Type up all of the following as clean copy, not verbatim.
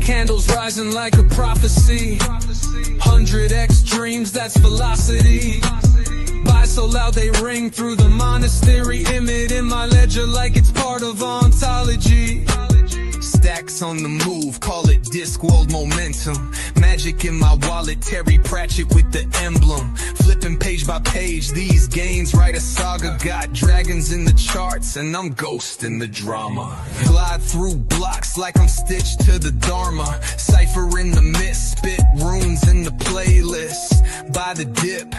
candles rising like a prophecy. 100x dreams, that's velocity. Buy so loud they ring through the monastery. Image in my ledger like it's part of ontology. Stacks on the move, call it Discworld momentum. Magic in my wallet, Terry Pratchett with the emblem. Flipping page by page, these gains write a saga. Got dragons in the charts, and I'm ghosting the drama. Glide through blocks like I'm stitched to the Dharma. Cipher in the mist, spit runes in the playlist. By the dip,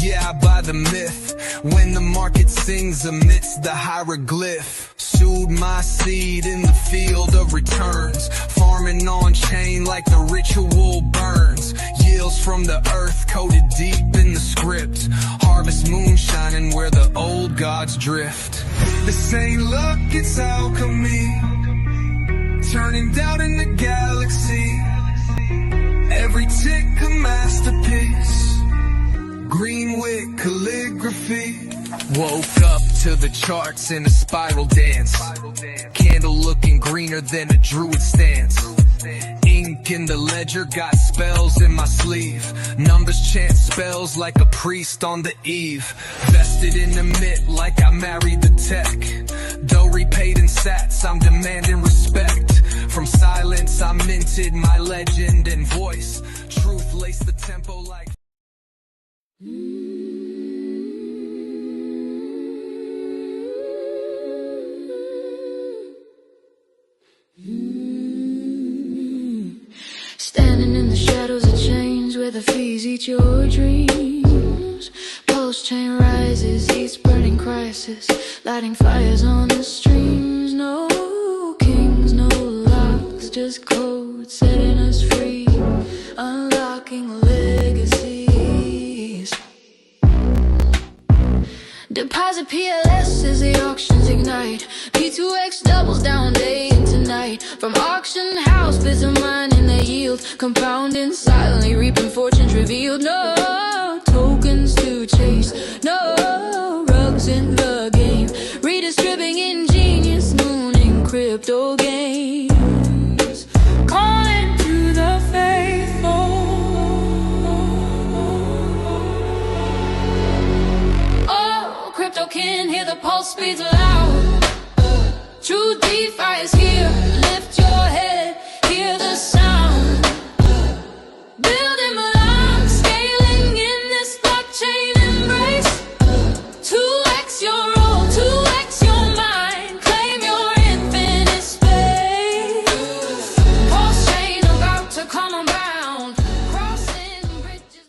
yeah, I buy the myth. When the market sings amidst the hieroglyph. Sowed my seed in the field of returns. Farming on chain like the ritual burns. Yields from the earth coated deep in the script. Harvest moonshining where the old gods drift. This ain't luck, it's alchemy. Turning doubt into galaxy. Every tick a masterpiece. Greenwich calligraphy. Woke up to the charts in a spiral dance. Candle looking greener than a druid stance. Ink in the ledger, got spells in my sleeve. Numbers chant spells like a priest on the eve. Vested in the myth like I married the tech. Though repaid in sats, I'm demanding respect. From silence I minted my legend and voice. Truth laced the tempo like standing in the shadows of change where the fees eat your dreams. Pulsechain rises, eats burning crisis, lighting fires on the streams. No kings, no locks, just codes setting us free, unlocking legacies. Deposit PLS as the auctions ignite. P2X doubles down day into night. From auction house, bits of mine in the yield, compounding silently, reaping fortunes revealed. No tokens to chase, no rugs in the game. Redistributing ingenious mooning crypto games. Calling to the faithful. Oh, crypto can hear the pulse beats loud. True DeFi is here. Lift your head, hear the sound. Building belong, scaling in this blockchain embrace. 2x your role, 2x your mind. Claim your infinite space. Pulsechain about to come unbound. Crossing bridges.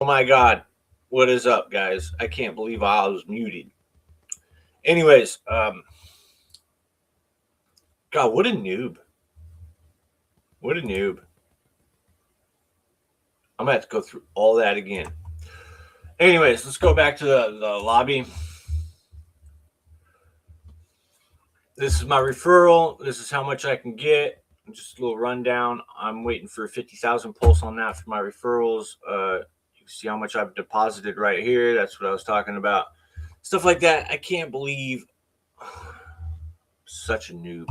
my God. What is up, guys? I can't believe I was muted. Anyways, God, what a noob. What a noob. I'm going to have to go through all that again. Anyways, let's go back to the lobby. This is my referral. This is how much I can get. Just a little rundown. I'm waiting for 50,000 pulse on that for my referrals. You can see how much I've deposited right here. That's what I was talking about. Stuff like that. I can't believe such a noob.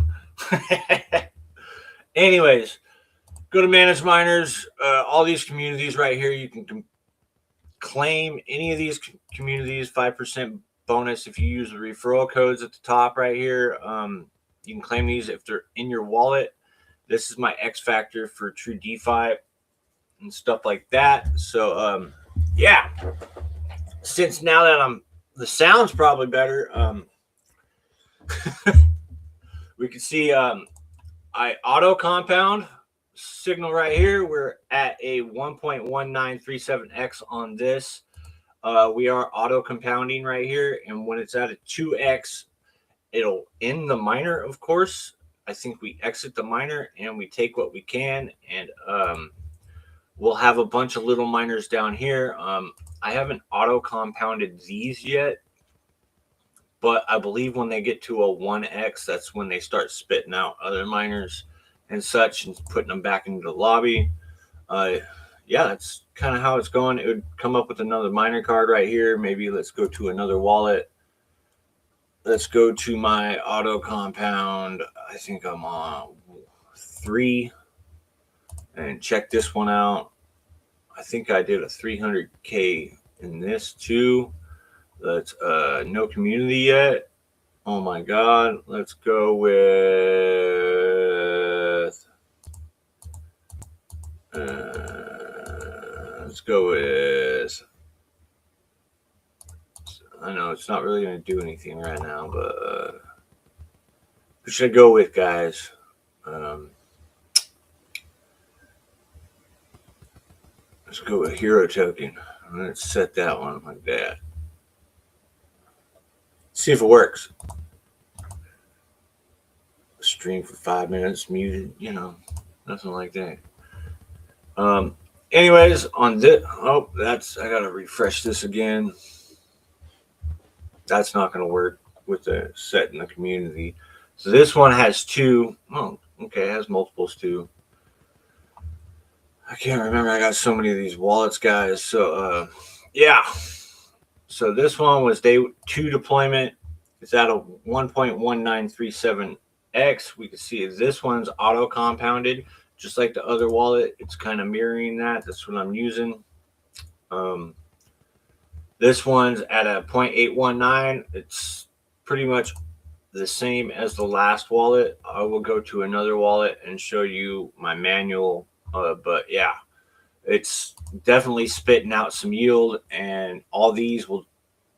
Anyways, go to manage miners. All these communities right here, you can claim any of these communities, 5% bonus if you use the referral codes at the top right here. You can claim these if they're in your wallet. This is my X factor for TrueDefi and stuff like that. So yeah, since now that the sound's probably better, we can see I auto compound signal right here. We're at a 1.1937x on this. We are auto compounding right here, and when it's at a 2x, it'll end the miner, of course. I think we exit the miner and we take what we can, and we'll have a bunch of little miners down here. I haven't auto compounded these yet, but I believe when they get to a 1x, that's when they start spitting out other miners and such and putting them back into the lobby. Yeah, that's kind of how it's going. It would come up with another miner card right here. Maybe let's go to another wallet. Let's go to my auto compound. I think I'm on 3 and check this one out. I think I did a 300K in this too. Let's no community yet. Oh my God. Let's go with I know it's not really going to do anything right now, but who should I go with, guys? Let's go with hero token. Let's set that one like that. See if it works. Stream for 5 minutes, muted, you know, nothing like that. Anyways, on this, I gotta refresh this again. That's not gonna work with the set in the community. So this one has 2. Oh, okay, it has multiples too. I can't remember. I got so many of these wallets, guys. So yeah. So this one was day 2 deployment. It's at a 1.1937x. We can see this one's auto compounded, just like the other wallet. It's kind of mirroring that. That's what I'm using. This one's at a 0.819. It's pretty much the same as the last wallet. I will go to another wallet and show you my manual. But yeah, it's definitely spitting out some yield, and all these will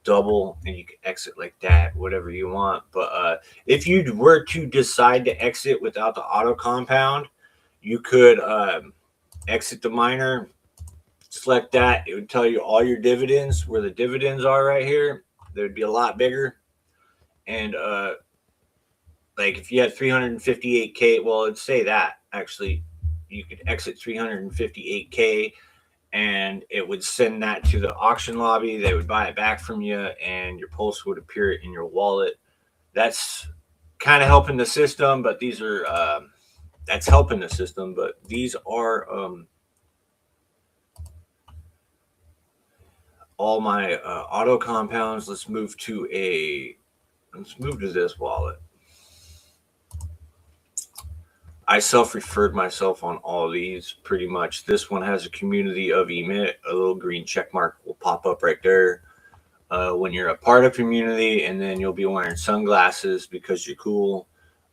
double, and you can exit like that, whatever you want. But if you were to decide to exit without the auto compound, you could exit the miner, select that. It would tell you all your dividends, where the dividends are right here. They would be a lot bigger. And like if you had 358K, well, it'd say that actually you could exit 358K, and it would send that to the auction lobby. They would buy it back from you, and your pulse would appear in your wallet. That's kind of helping the system, but these are that's helping the system, but these are all my auto compounds. Let's move to this wallet. I self-referred myself on all these pretty much. This one has a community of emit. A little green check mark will pop up right there when you're a part of community, and then you'll be wearing sunglasses because you're cool.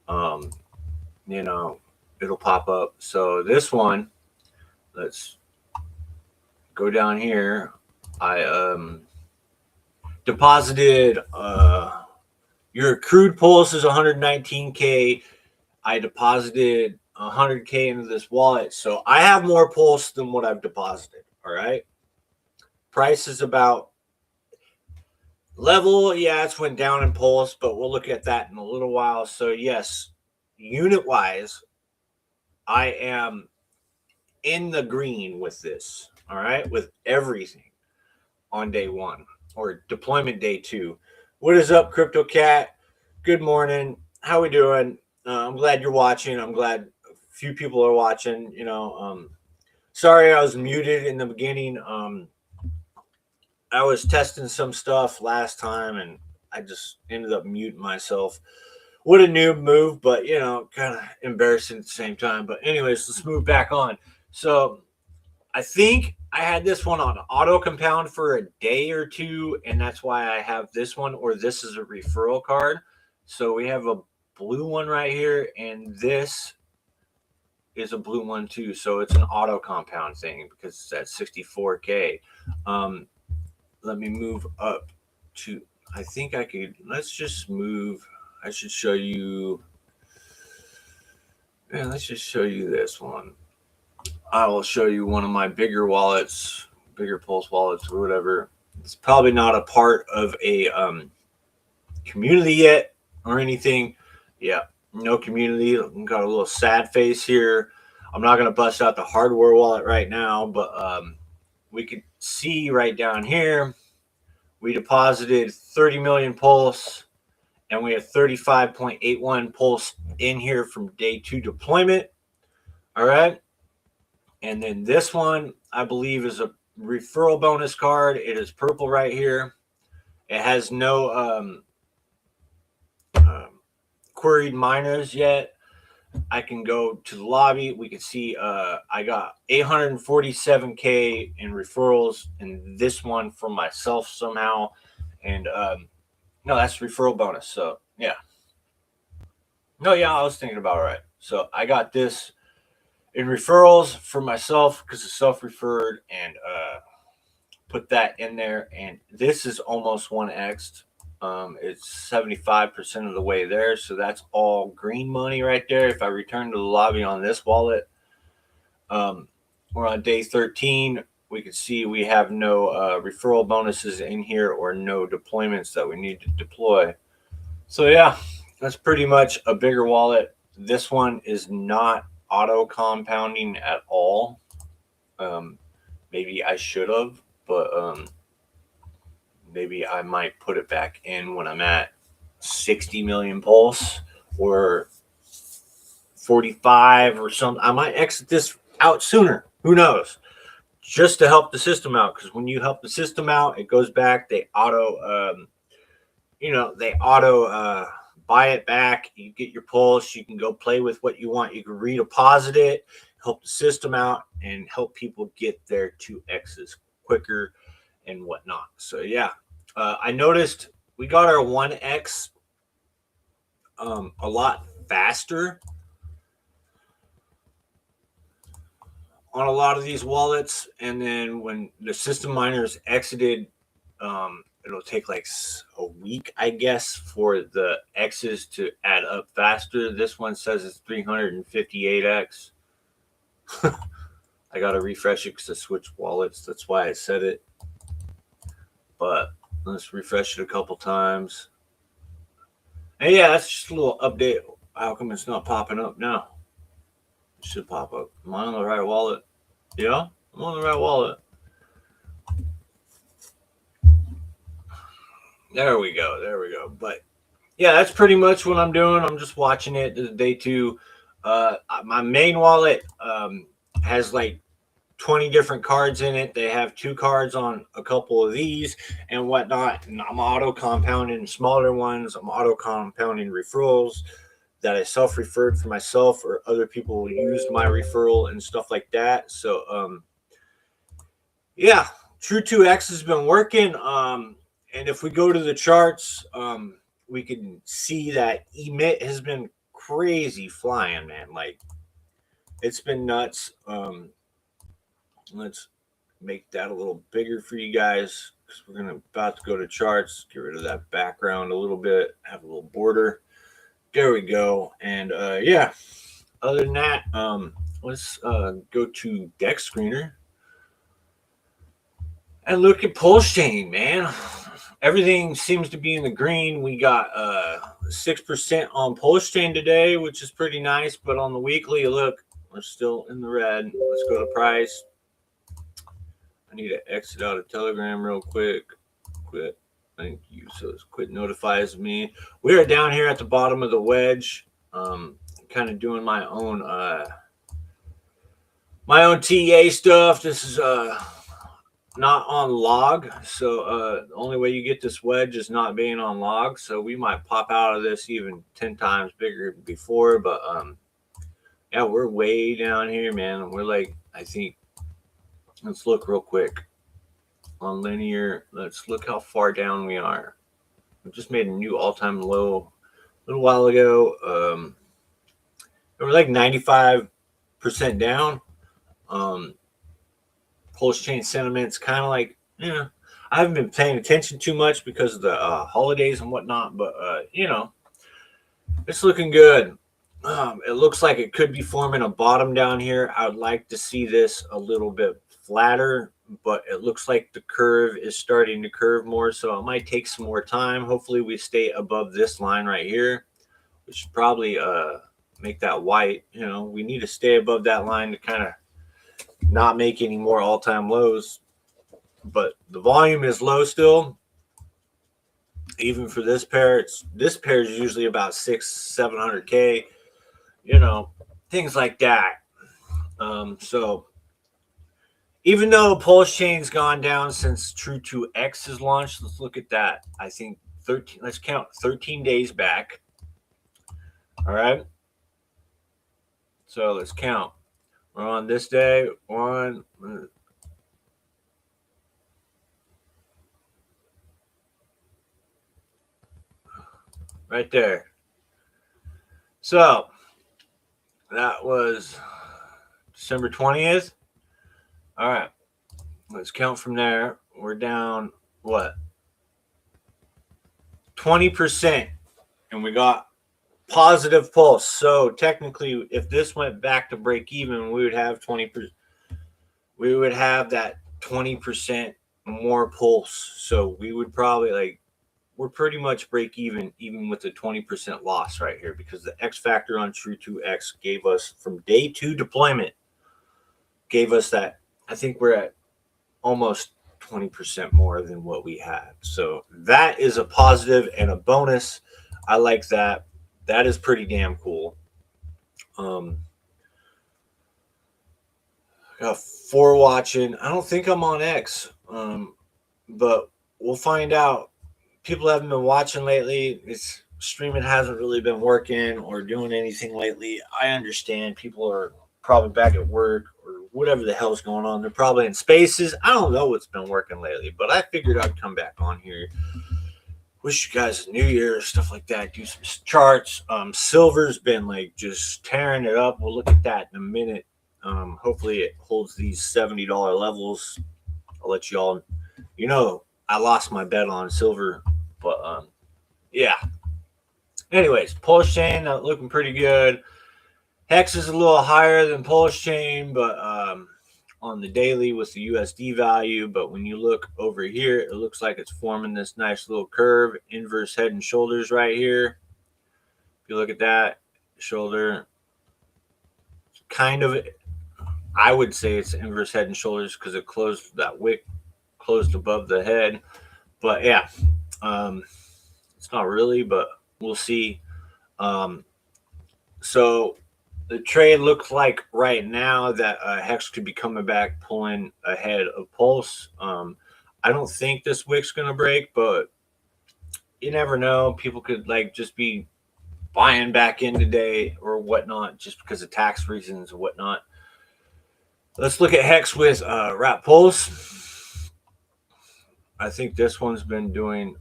You know, it'll pop up. So this one, let's go down here. I deposited your accrued pulse is 119K. I deposited 100K into this wallet, so I have more pulse than what I've deposited. All right, Price is about level. Yeah, it's went down in Pulse, but we'll look at that in a little while. So yes, unit wise, I am in the green with this. All right, with everything on day one or deployment day two. What is up, Crypto Cat? Good morning. How we doing? I'm glad you're watching. I'm glad a few people are watching. Sorry I was muted in the beginning. I was testing some stuff last time and I just ended up muting myself. What a noob move, but kind of embarrassing at the same time. But anyways, let's move back on. So I think I had this one on auto compound for a day or two, and that's why I have this one, or this is a referral card. So we have a blue one right here, and this is a blue one too. So it's an auto compound thing because it's at 64K. Let me move up to, I think I could, let's just move. I should show you. Yeah, let's just show you this one. I will show you one of my bigger wallets, bigger Pulse wallets or whatever. It's probably not a part of a community yet or anything. Yeah, no community. Got a little sad face here. I'm not going to bust out the hardware wallet right now, but we could see right down here, we deposited 30 million Pulse, and we have 35.81 Pulse in here from day two deployment. All right. And then this one, I believe, is a referral bonus card. It is purple right here. It has no queried miners yet. I can go to the lobby. We can see I got 847K in referrals in this one for myself somehow. And no, that's referral bonus. So yeah. No, yeah, I was thinking about it, right. So I got this in referrals for myself because it's self-referred, and put that in there. And this is almost 1x. It's 75% of the way there. So that's all green money right there. If I return to the lobby on this wallet, we're on day 13. We can see we have no referral bonuses in here or no deployments that we need to deploy. So yeah, that's pretty much a bigger wallet. This one is not auto compounding at all. Maybe I should have, but maybe I might put it back in when I'm at 60 million Pulse or 45 or something. I might exit this out sooner. Who knows? Just to help the system out, because when you help the system out, it goes back. They auto, buy it back. You get your Pulse. You can go play with what you want. You can redeposit it, help the system out, and help people get their 2x's quicker and whatnot. So yeah, I noticed we got our 1x a lot faster on a lot of these wallets, and then when the system miners exited, it'll take like a week, I guess, for the X's to add up faster. This one says it's 358x. I gotta refresh it because I switched wallets. That's why I said it. But let's refresh it a couple times. And yeah, that's just a little update. How come it's not popping up now? It should pop up. Am I on the right wallet? Yeah, I'm on the right wallet. There we go. There we go. But yeah, that's pretty much what I'm doing. I'm just watching it. This is day two. My main wallet has like 20 different cards in it. They have 2 cards on a couple of these and whatnot. And I'm auto compounding smaller ones. I'm auto compounding referrals that I self-referred for myself, or other people used my referral and stuff like that. So yeah, True2x has been working. And if we go to the charts, we can see that emit has been crazy flying, man. Like, it's been nuts. Let's make that a little bigger for you guys, because we're about to go to charts. Get rid of that background a little bit, have a little border. There we go. And yeah, other than that, let's go to Deck Screener. And look at Pulsechain, man. Everything seems to be in the green. We got 6% on Pulsechain today, which is pretty nice. But on the weekly, look, we're still in the red. Let's go to price. I need to exit out of Telegram real quick. Quit. Thank you. So this quit notifies me. We are down here at the bottom of the wedge. Kind of doing my own TA stuff. This is not on log, so the only way you get this wedge is not being on log. So we might pop out of this even 10 times bigger than before, but yeah, we're way down here, man. We're like, I think, let's look real quick on linear. Let's look how far down we are. We just made a new all-time low a little while ago. We're like 95% down. Pulsechain sentiment's kind of like, I haven't been paying attention too much because of the holidays and whatnot, but it's looking good. It looks like it could be forming a bottom down here. I would like to see this a little bit flatter, but it looks like the curve is starting to curve more, so it might take some more time. Hopefully we stay above this line right here, which should probably make that white. We need to stay above that line to kind of not make any more all-time lows, but the volume is low still. Even for this pair, this pair is usually about 600-700K, things like that. So even though Pulsechain's gone down since True2x is launched, let's look at that. I think 13. Let's count 13 days back. All right. So let's count. We're on this day, one. Right there. So that was December 20th. All right. Let's count from there. We're down, what? 20%. And we got positive pulse. So technically, if this went back to break even, we would have 20%. We would have that 20% more pulse. So we would probably we're pretty much break even with the 20% loss right here, because the X factor on True2x gave us, from day 2 deployment, gave us that. I think we're at almost 20% more than what we had. So that is a positive and a bonus. I like that. That is pretty damn cool. Got 4 watching. I don't think I'm on X, but we'll find out. People haven't been watching lately. Streaming hasn't really been working or doing anything lately. I understand people are probably back at work or whatever the hell's going on. They're probably in spaces. I don't know what's been working lately, but I figured I'd come back on here. Wish you guys a new year, stuff like that. Do some charts. Silver's been just tearing it up. We'll look at that in a minute. Hopefully it holds these $70 levels. I'll let you all, I lost my bet on silver, but yeah. Anyways, Pulsechain looking pretty good. Hex is a little higher than Pulsechain, but on the daily with the USD value. But when you look over here, it looks like it's forming this nice little curve, inverse head and shoulders right here. If you look at that shoulder, kind of, I would say it's inverse head and shoulders because it closed, that wick closed above the head. But yeah, it's not really, but we'll see. So the trade looks like right now that Hex could be coming back, pulling ahead of Pulse. I don't think this wick's going to break, but you never know. People could just be buying back in today or whatnot just because of tax reasons or whatnot. Let's look at Hex with Wrap Pulse. I think this one's been doing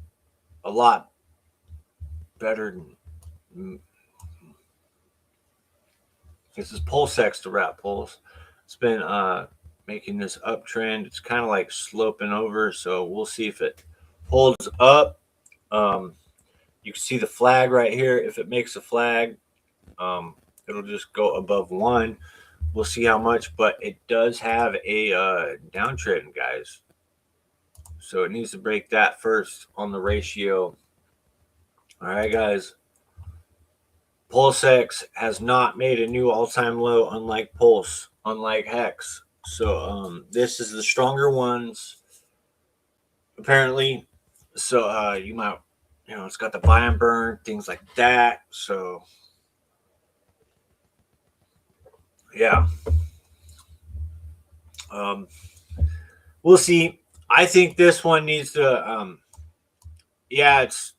a lot better. This is Pulsex to Wrap Pulse. It's been making this uptrend. It's kind of sloping over, so we'll see if it holds up. You can see the flag right here. If it makes a flag, it'll just go above 1. We'll see how much, but it does have a downtrend, guys. So it needs to break that first on the ratio. All right, guys. Pulsex has not made a new all-time low, unlike Pulse, unlike Hex. So this is the stronger ones, apparently. So you might, it's got the buy and burn, things like that. So yeah. We'll see. I think this one needs to it's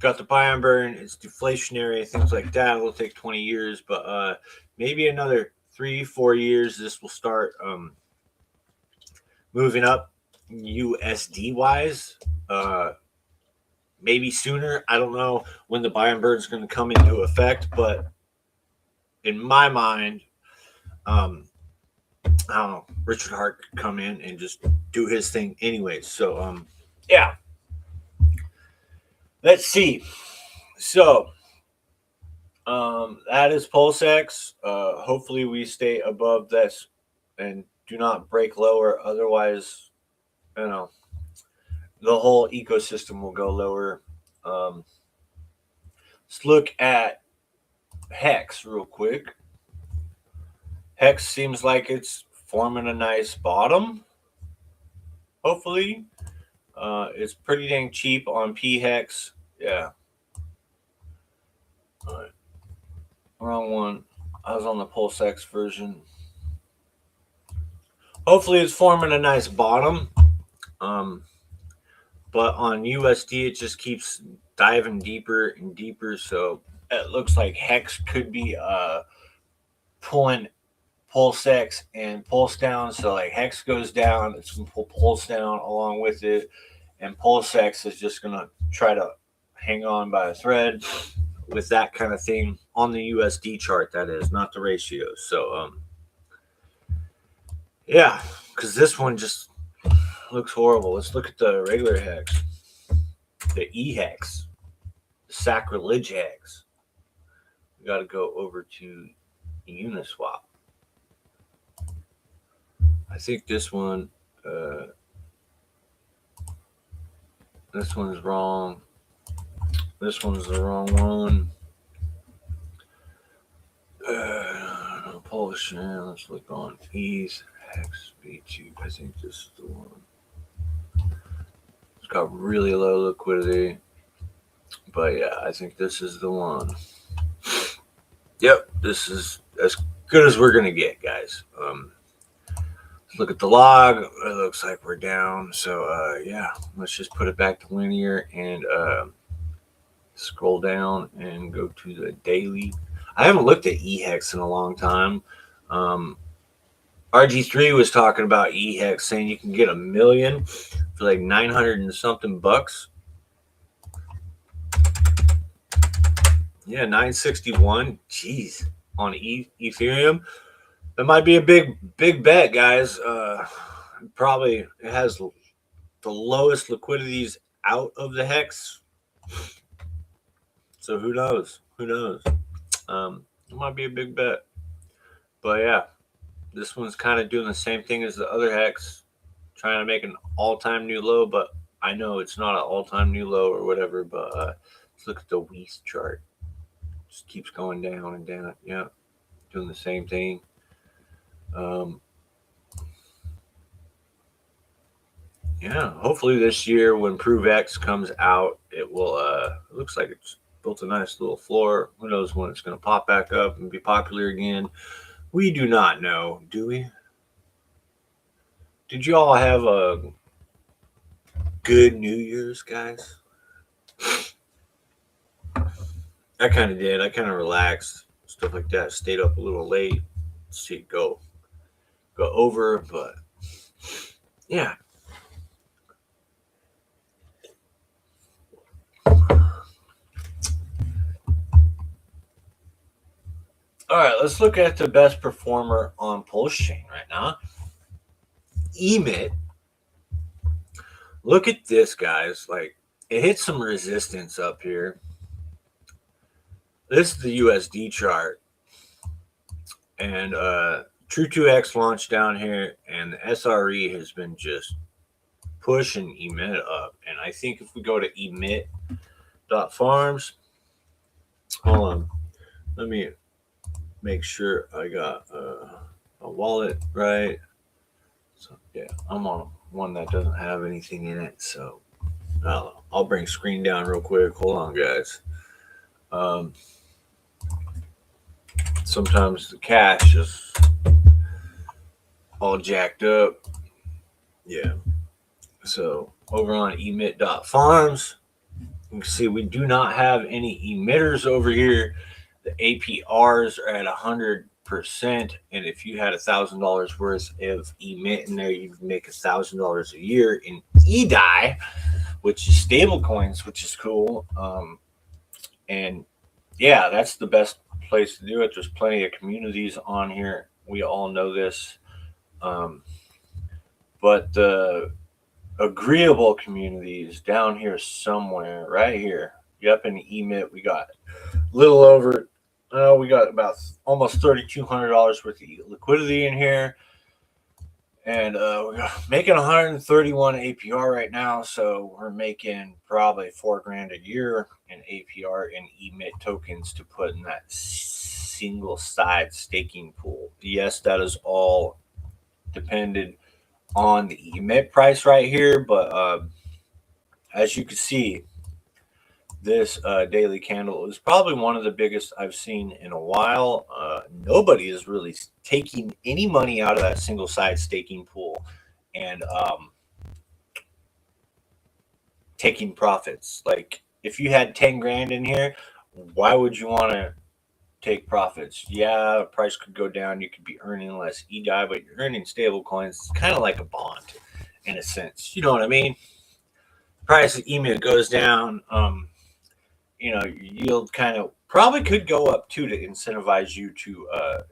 got the buy and burn, it's deflationary, things like that. It'll take 20 years, but maybe another 3-4 years this will start moving up USD wise. Maybe sooner. I don't know when the buy and burn is going to come into effect, but in my mind, I don't know, Richard Hart could come in and just do his thing anyways. So yeah. Let's see. So that is Pulsex. Hopefully we stay above this and do not break lower. Otherwise, the whole ecosystem will go lower. Let's look at Hex real quick. Hex seems like it's forming a nice bottom. Hopefully. It's pretty dang cheap on P-Hex. Yeah. All right. Wrong one. I was on the Pulsex version. Hopefully it's forming a nice bottom. But on USD, it just keeps diving deeper and deeper. So it looks like Hex could be pulling Pulsex and Pulse down. So like Hex goes down, it's going to pull Pulse down along with it. And Pulsex is just going to try to hang on by a thread with that kind of thing on the USD chart, that is, not the ratios. So, yeah, because this one just looks horrible. Let's look at the regular Hex, the E-Hex, the Sacrilege Hex. We got to go over to Uniswap. I think this one... this one's wrong. This one's the wrong one. Pulsechain. Let's look on ETH Hex B2. I think this is the one. It's got really low liquidity. But yeah, I think this is the one. Yep, this is as good as we're gonna get, guys. Look at the log. It looks like we're down. So yeah, let's just put it back to linear and scroll down and go to the daily. I haven't looked at E-Hex in a long time. RG3 was talking about E-Hex, saying you can get 1 million for like 900 and something bucks. Yeah, 961. Jeez, on Ethereum. That might be a big bet, guys. Probably it has the lowest liquidities out of the Hex. So who knows? Who knows? It might be a big bet. But yeah, this one's kind of doing the same thing as the other Hex, trying to make an all-time new low. But I know it's not an all-time new low or whatever. But let's look at the WETH chart. Just keeps going down and down. Yeah, doing the same thing. Yeah, hopefully this year when ProveX comes out, it will it looks like it's built a nice little floor. Who knows when it's going to pop back up and be popular again. We do not know, do we? Did you all have a good New Year's, guys? I kind of did. I kind of relaxed, stuff like that. Stayed up a little late. See it go over, but yeah. All right, let's look at the best performer on Pulsechain right now. Emit. Look at this, guys. Like, it hit some resistance up here. This is the USD chart. And True2x launched down here, and the SRE has been just pushing emit up. And I think if we go to emit.farms, hold on, let me make sure I got a wallet right. So yeah, I'm on one that doesn't have anything in it. So I'll bring screen down real quick. Hold on, guys. Sometimes the cache is all jacked up. Yeah. So over on emit.farms, you can see we do not have any emitters over here. The APRs are at 100%. And if you had $1,000 worth of emit in there, you'd make $1,000 a year in eDai, which is stable coins, which is cool. And yeah, that's the best place to do it. There's plenty of communities on here. We all know this. But the agreeable communities down here somewhere, right here. Yep, in the emit, we got a little over, we got about almost $3,200 worth of liquidity in here. And we're making 131 APR right now. So we're making probably $4,000 a year in APR in emit tokens to put in that single side staking pool. Yes, that is all dependent on the emit price right here, but as you can see, this daily candle is probably one of the biggest I've seen in a while. Nobody is really taking any money out of that single side staking pool and taking profits. Like if you had 10 grand in here, why would you want to take profits? Yeah, price could go down. You could be earning less eDai, but you're earning stable coins. It's kind of like a bond in a sense. You know what I mean? Price of emit goes down. Your yield kind of probably could go up too to incentivize you to,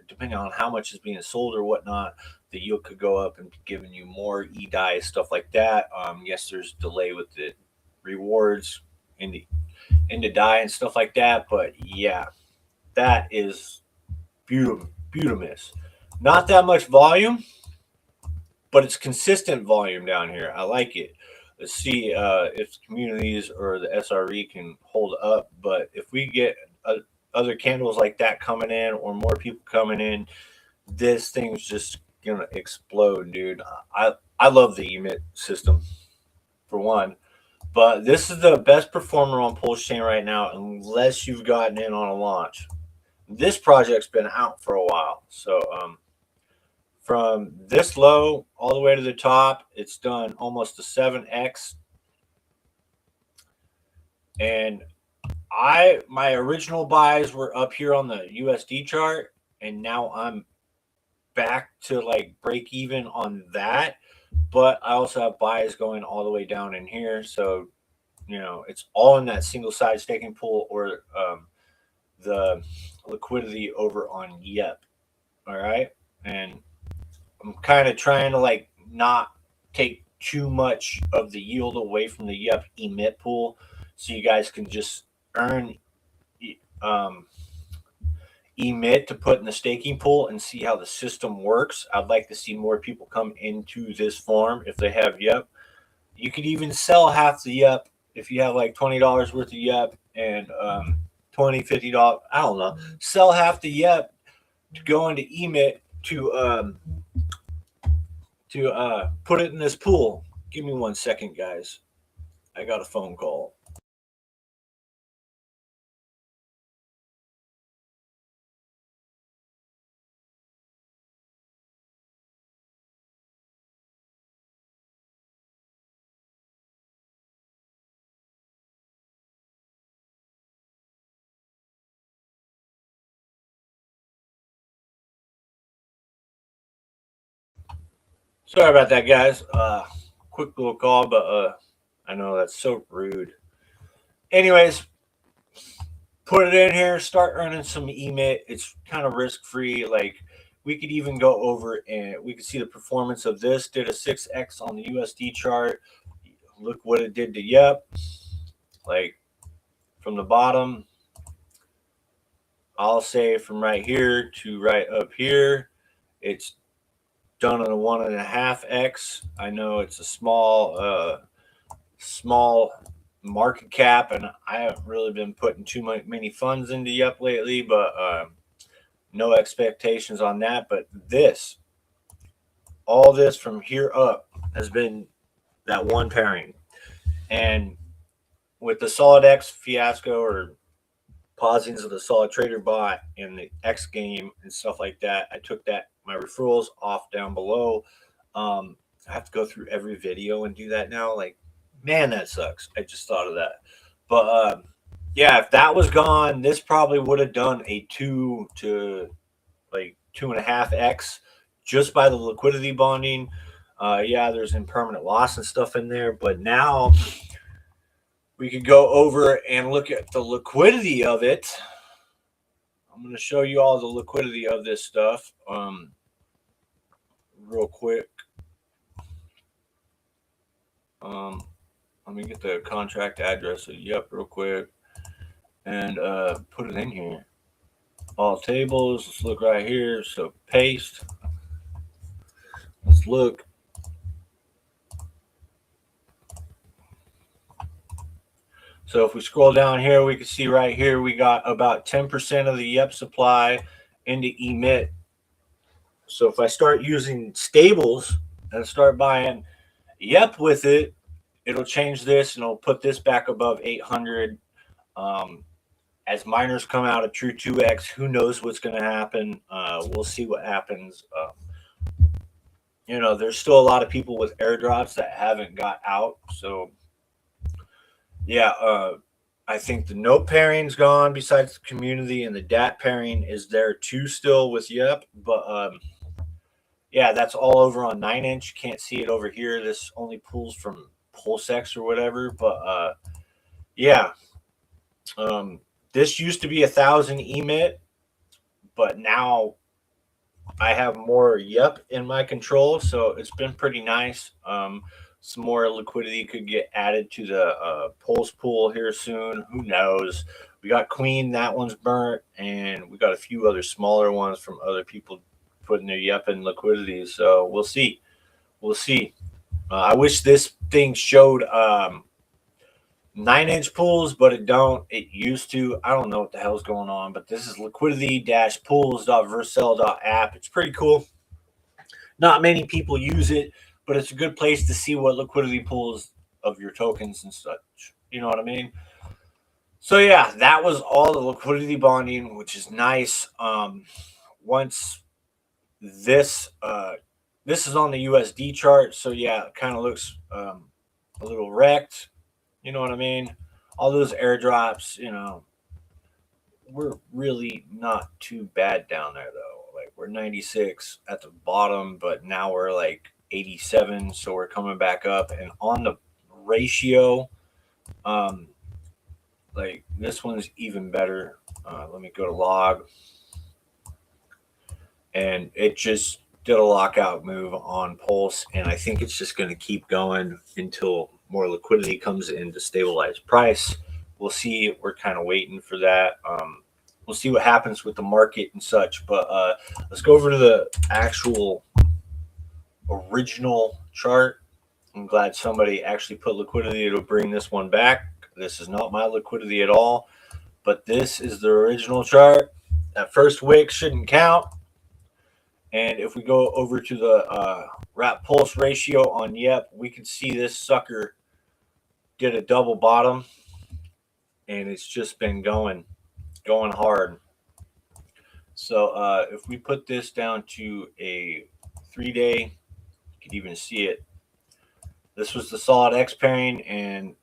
depending on how much is being sold or whatnot, the yield could go up and giving you more eDai, stuff like that. Yes, there's delay with the rewards into DAI and stuff like that, but yeah, that is beautiful. Not that much volume, but it's consistent volume down here. I like it. Let's see if communities or the SRE can hold up. But if we get other candles like that coming in or more people coming in, this thing's just going to explode, dude. I love the emit system, for one. But this is the best performer on Pulsechain right now, unless you've gotten in on a launch. This project's been out for a while. So from this low all the way to the top, it's done almost a 7x. And my original buys were up here on the USD chart, and now I'm back to like break even on that. But I also have buys going all the way down in here. So, it's all in that single side staking pool or the liquidity over on YEP. All right. And I'm kind of trying to like not take too much of the yield away from the YEP emit pool, so you guys can just earn emit to put in the staking pool and see how the system works. I'd like to see more people come into this farm if they have YEP. You could even sell half the YEP if you have like $20 worth of YEP and $20, $50. I don't know. Sell half the YEP to go into emit to put it in this pool. Give me 1 second, guys. I got a phone call. Sorry about that, guys. Quick little call, but I know that's so rude. Anyways, put it in here, start earning some emit. It's kind of risk-free. Like, we could even go over and we could see the performance of this. Did a 6x on the USD chart. Look what it did to YEP. Like, from the bottom, I'll say from right here to right up here, It's done on a 1.5x. I know it's a small market cap, and I haven't really been putting too many funds into Yup lately, but no expectations on that. But all this from here up has been that one pairing. And with the Solid X fiasco or pausings of the Solid Trader bot and the X game and stuff like that, I took my referrals off down below. I have to go through every video and do that now. Like, man, that sucks. I just thought of that. But yeah, if that was gone, this probably would have done a 2 to like 2.5x just by the liquidity bonding. Yeah, there's impermanent loss and stuff in there, but now we could go over and look at the liquidity of it. I'm going to show you all the liquidity of this stuff real quick. Let me get the contract address of Yup real quick and put it in here. All tables. Let's look right here. So paste. Let's look. So if we scroll down here, we can see right here we got about 10% of the Yup supply into emit. So if I start using stables and start buying Yup with it, it'll change this and it'll put this back above 800. As miners come out of True2x, who knows what's going to happen? We'll see what happens. There's still a lot of people with airdrops that haven't got out. So, yeah, I think the note pairing's gone besides the community, and the DAT pairing is there too still with Yup. But, yeah, that's all over on 9inch. Can't see it over here. This only pulls from Pulsechain or whatever. But, yeah. This used to be 1,000 emit, but now I have more Yup in my control, so it's been pretty nice. Some more liquidity could get added to the Pulse pool here soon. Who knows? We got Queen, that one's burnt, and we got a few other smaller ones from other people putting their Yup in liquidity. So we'll see. We'll see. I wish this thing showed 9inch pools, but it don't. It used to. I don't know what the hell's going on, but this is liquidity-pools.vercel.app. It's pretty cool. Not many people use it, but it's a good place to see what liquidity pools of your tokens and such. You know what I mean? So yeah, that was all the liquidity bonding, which is nice. Once this is on the USD chart, so yeah, it kind of looks a little wrecked. You know what I mean? All those airdrops, we're really not too bad down there, though. Like, we're 96 at the bottom, but now we're like 87, so we're coming back up. And on the ratio, like, this one's even better. Let me go to log. And it just did a lockout move on Pulse, and I think it's just going to keep going until more liquidity comes in to stabilize price. We'll see. We're kind of waiting for that. We'll see what happens with the market and such. But let's go over to the actual original chart. I'm glad somebody actually put liquidity to bring this one back. This is not my liquidity at all, but this is the original chart. That first wick shouldn't count. And if we go over to the wrap pulse ratio on Yup, we can see this sucker did a double bottom, and it's just been going hard. So if we put this down to a 3-day, you can even see it. This was the Solid X pairing, and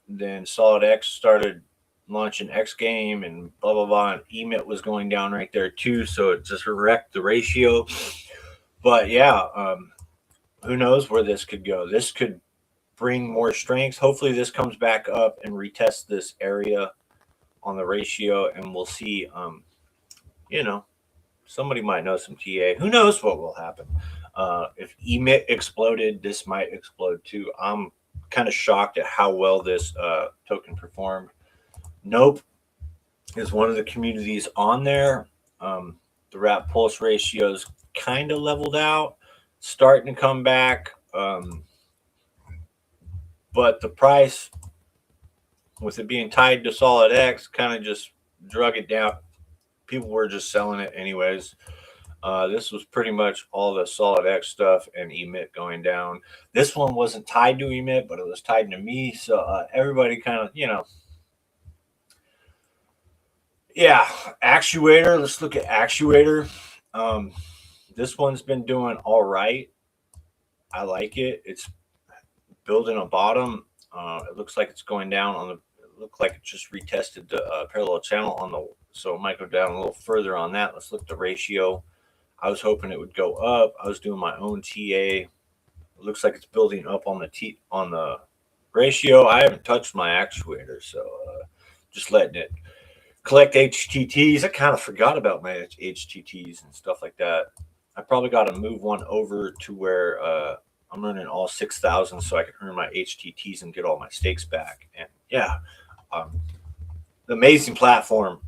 then Solid X started launching X game and blah blah blah, and emit was going down right there too, so it just wrecked the ratio. But yeah, who knows where this could go? This could bring more strength. Hopefully this comes back up and retests this area on the ratio, and we'll see. Somebody might know some TA. Who knows what will happen? If emit exploded, this might explode too. I'm kind of shocked at how well this token performed. Nope is one of the communities on there. The wrap pulse ratios kind of leveled out, starting to come back. But the price, with it being tied to Solid X, kind of just drug it down. People were just selling it anyways. This was pretty much all the Solid X stuff and emit going down. This one wasn't tied to emit, but it was tied to me. So everybody kind of, you know. Yeah, actuator. Let's look at actuator. This one's been doing all right. I like it. It's building a bottom. It looks like it's going down on the. It looked like it just retested the parallel channel on the. So it might go down a little further on that. Let's look at the ratio. I was hoping it would go up. I was doing my own TA. It looks like it's building up on the ratio. I haven't touched my actuator, so just letting it collect HTTs. I kind of forgot about my HTTs and stuff like that. I probably got to move one over to where I'm running all 6,000 so I can earn my HTTs and get all my stakes back. And yeah, the amazing platform.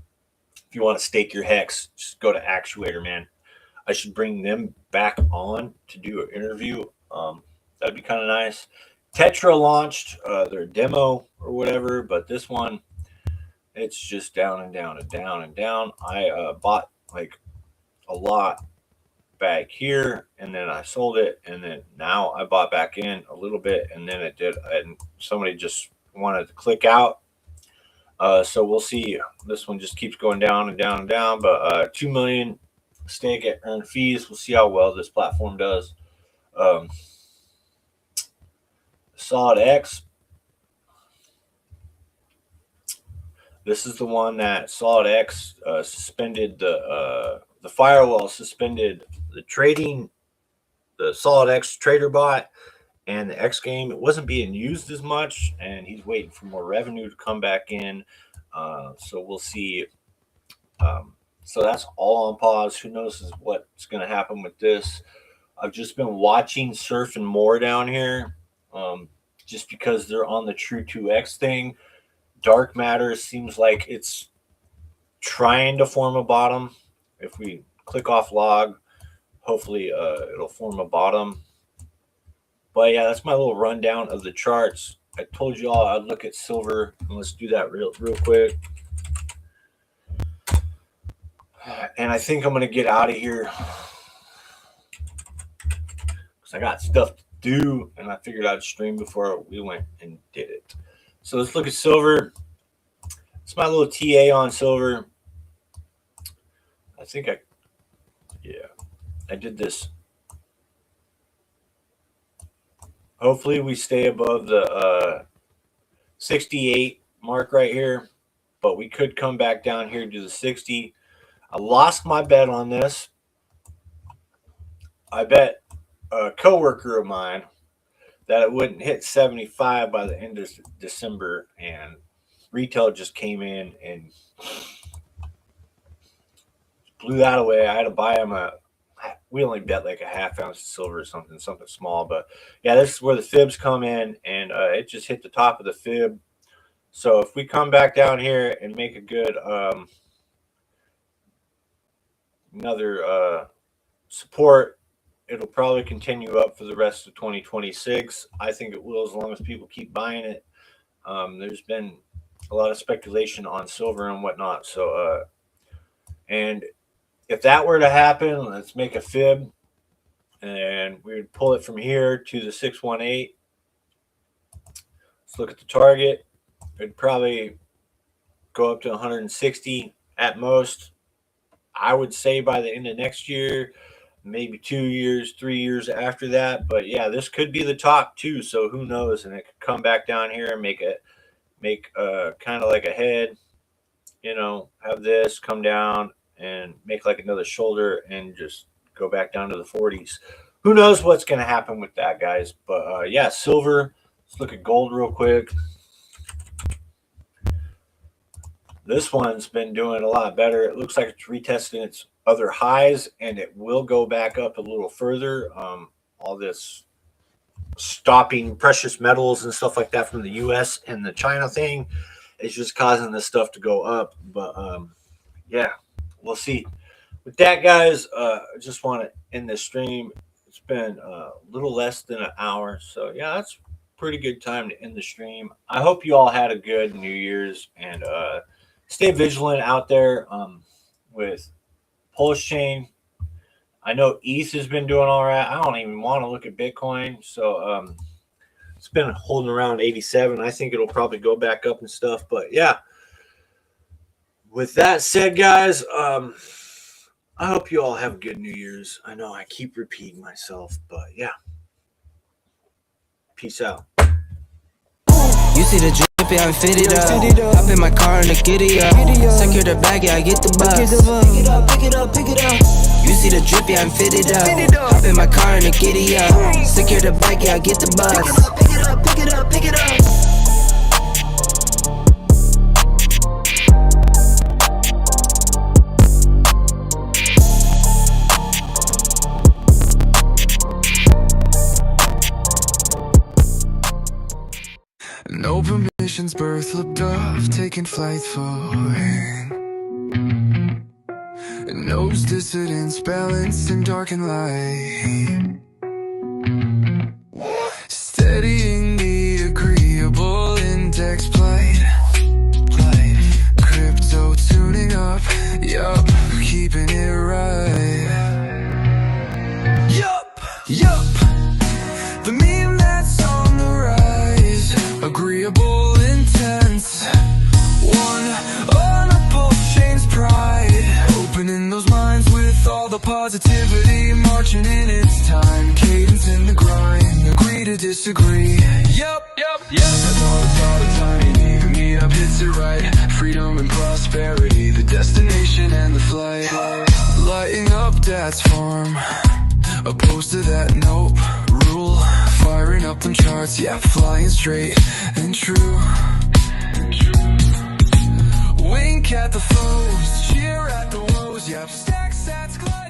If you want to stake your hex, just go to Actuator, man. I should bring them back on to do an interview. That'd be kind of nice. Tetra launched their demo or whatever, but this one, it's just down and down and down and down. I bought like a lot back here, and then I sold it, and then now I bought back in a little bit, and then it did, and somebody just wanted to click out. So we'll see. This one just keeps going down and down and down, but 2 million stake at earned fees. We'll see how well this platform does. Solid X. This is the one that Solid X suspended the firewall, suspended the trading, the Solid X trader bot, and the X game. It wasn't being used as much, and he's waiting for more revenue to come back in. So we'll see. So that's all on pause. Who knows what's going to happen with this? I've just been watching Surf and More down here, just because they're on the True2x thing. Dark matter seems like it's trying to form a bottom. If we click off log, hopefully it'll form a bottom. But yeah, that's my little rundown of the charts. I told you all I'd look at silver, and let's do that real quick. And I think I'm going to get out of here because I got stuff to do, and I figured I'd stream before we went and did it. So let's look at silver. It's my little TA on silver. I think I did this. Hopefully we stay above the 68 mark right here, but we could come back down here to the 60. I lost my bet on this. I bet a coworker of mine that it wouldn't hit 75 by the end of December, and retail just came in and blew that away. I had to buy him we only bet like a half ounce of silver or something small, but yeah, this is where the fibs come in, and it just hit the top of the fib. So if we come back down here and make a good another support, it'll probably continue up for the rest of 2026. I think it will, as long as people keep buying it. There's been a lot of speculation on silver and whatnot. So, and if that were to happen, let's make a fib, and we would pull it from here to the 618. Let's look at the target. It'd probably go up to 160 at most. I would say by the end of next year, maybe 2 years, 3 years after that. But yeah, this could be the top too. So who knows? And it could come back down here and make kind of like a head, you know, have this come down and make like another shoulder and just go back down to the 40s. Who knows what's going to happen with that, guys? But yeah, silver. Let's look at gold real quick. This one's been doing a lot better. It looks like it's retesting its other highs, and it will go back up a little further. All this stopping precious metals and stuff like that from the US and the China thing is just causing this stuff to go up. But yeah, we'll see. with that, guys, I just want to end this stream. It's been a little less than an hour, so yeah, that's pretty good time to end the stream. I hope you all had a good New Year's, and stay vigilant out there with Pulsechain. I know ETH has been doing all right. I don't even want to look at Bitcoin, so it's been holding around 87. I think it'll probably go back up and stuff, but yeah. With that said, guys, I hope you all have a good New Year's. I know I keep repeating myself, but yeah. Peace out. You see the drip, yeah, I'm fitted up. Hop in my car and I get it up. Secure the bag, yeah, I get the bus. Pick it up, pick it up, pick it up. You see the drip, yeah, I'm fitted up. Hop in my car and I get it up. Secure the bag, yeah, I get the bus. Pick it up, pick it up, pick it up. No permissions, birth looked off, taking flight falling. Knows dissidence, balanced in dark and light. Steadying the agreeable index plight. Crypto tuning up, yup, keeping it right. Yup, the meme that's on the rise. Agreeable intense, one on a Pulsechain's pride. Opening those minds with all the positivity, marching in its time. Cadence in the grind, agree to disagree. Yup. That's all the time you need to meet up, hits it right. Freedom and prosperity, the destination and the flight. Lighting up dad's farm, opposed to that nope rule. Firing up them charts, yeah, flying straight and true. Wink at the foes, cheer at the woes, yep, stack sats close.